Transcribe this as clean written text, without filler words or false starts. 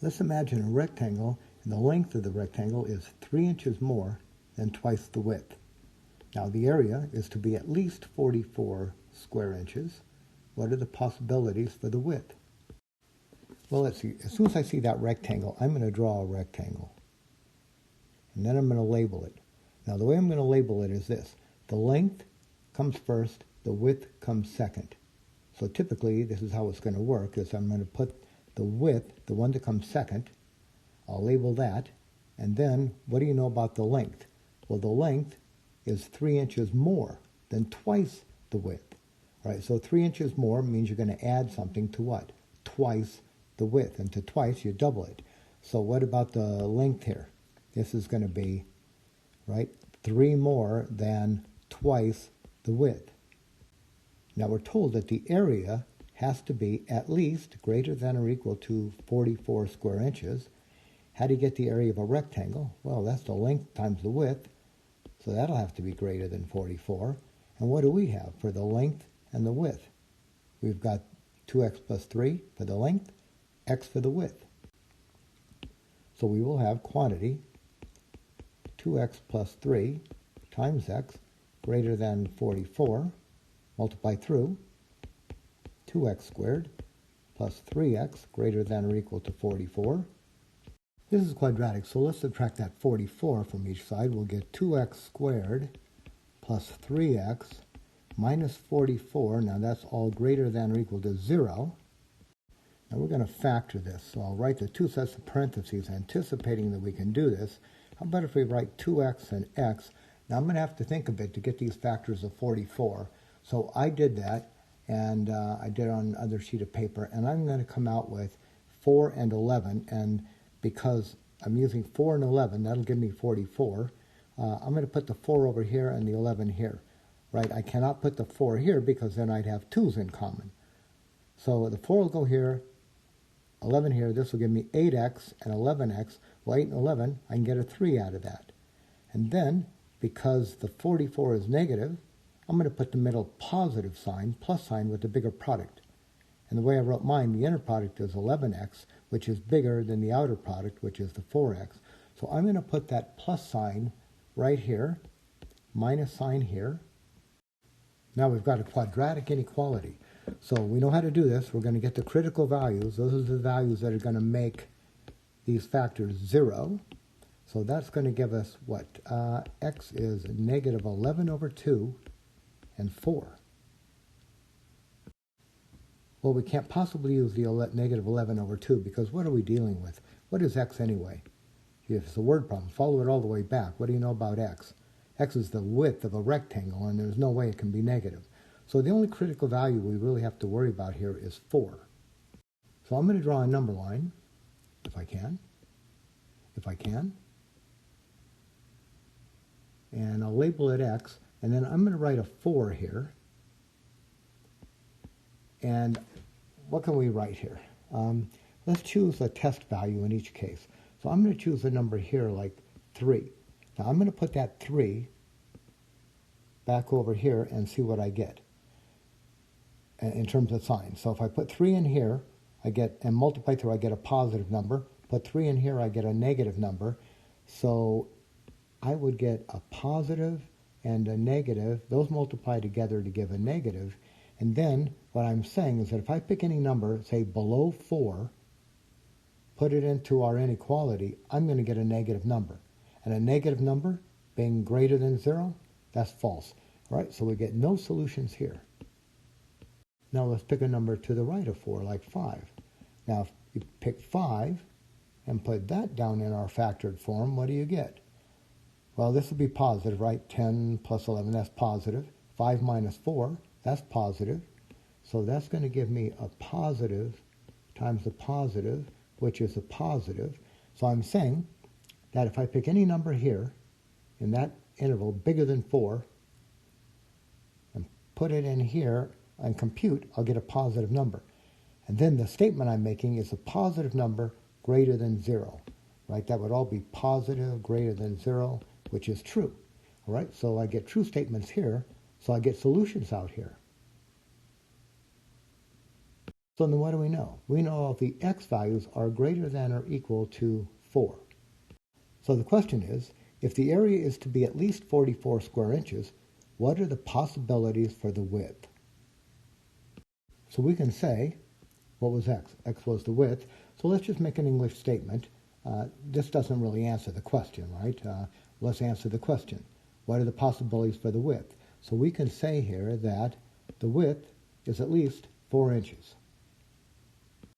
Let's imagine a rectangle, and the length of the rectangle is 3 inches more than twice the width. Now the area is to be at least 44 square inches. What are the possibilities for the width? Well, let's see. As soon as I see that rectangle, I'm going to draw a rectangle. And then I'm going to label it. Now the way I'm going to label it is this. The length comes first, the width comes second. So typically, this is how it's going to work, is I'm going to put the width, the one that comes second, I'll label that, and then what do you know about the length? Well, the length is 3 inches more than twice the width. All right, so 3 inches more means you're going to add something to what? Twice the width, and to twice you double it. So what about the length here? This is going to be, right, 3 more than twice the width. Now we're told that the area has to be at least greater than or equal to 44 square inches. How do you get the area of a rectangle? Well, that's the length times the width, so that'll have to be greater than 44. And what do we have for the length and the width? We've got 2x plus 3 for the length, x for the width. So we will have quantity 2x plus 3 times x greater than 44, multiply through 2x squared plus 3x greater than or equal to 44. This is quadratic, so let's subtract that 44 from each side. We'll get 2x squared plus 3x minus 44. Now that's all greater than or equal to 0. Now we're going to factor this, so I'll write the two sets of parentheses, anticipating that we can do this. How about if we write 2x and x? Now I'm going to have to think a bit to get these factors of 44. So I did that, and I did it on another sheet of paper, and I'm going to come out with 4 and 11, and because I'm using 4 and 11, that'll give me 44. I'm going to put the 4 over here and the 11 here, right? I cannot put the 4 here because then I'd have 2's in common. So the 4 will go here, 11 here. This will give me 8x and 11x. Well, 8 and 11, I can get a 3 out of that. And then, because the 44 is negative, I'm going to put the middle positive sign, plus sign, with the bigger product. And the way I wrote mine, the inner product is 11x, which is bigger than the outer product, which is the 4x. So I'm going to put that plus sign right here, minus sign here. Now we've got a quadratic inequality. So we know how to do this. We're going to get the critical values. Those are the values that are going to make these factors 0. So that's going to give us what? X is negative 11 over 2 and 4. Well, we can't possibly use the negative 11 over 2 because what are we dealing with? What is x anyway? If it's a word problem, follow it all the way back. What do you know about x? X is the width of a rectangle, and there's no way it can be negative. So the only critical value we really have to worry about here is 4. So I'm going to draw a number line, if I can. And I'll label it x, and then I'm going to write a 4 here. And what can we write here? Let's choose a test value in each case. So I'm going to choose a number here like 3. Now I'm going to put that 3 back over here and see what I get in terms of signs. So if I put 3 in here, I get, and multiply through, I get a positive number. Put 3 in here, I get a negative number. So I would get a positive and a negative. Those multiply together to give a negative. And then what I'm saying is that if I pick any number, say below 4, put it into our inequality, I'm going to get a negative number. And a negative number being greater than 0, that's false. All right, so we get no solutions here. Now let's pick a number to the right of 4, like 5. Now if you pick 5 and put that down in our factored form, what do you get? Well, this will be positive, right? 10 plus 11, that's positive. 5 minus 4, that's positive. So that's going to give me a positive times a positive, which is a positive. So I'm saying that if I pick any number here in that interval bigger than 4 and put it in here and compute, I'll get a positive number. And then the statement I'm making is a positive number greater than 0, right? That would all be positive greater than 0, which is true. All right, so I get true statements here, so I get solutions out here. So then what do we know? We know if the x values are greater than or equal to 4. So the question is, if the area is to be at least 44 square inches, what are the possibilities for the width? So we can say, what was x? X was the width. So let's just make an English statement. This doesn't really answer the question, right? Let's answer the question. What are the possibilities for the width? So we can say here that the width is at least 4 inches.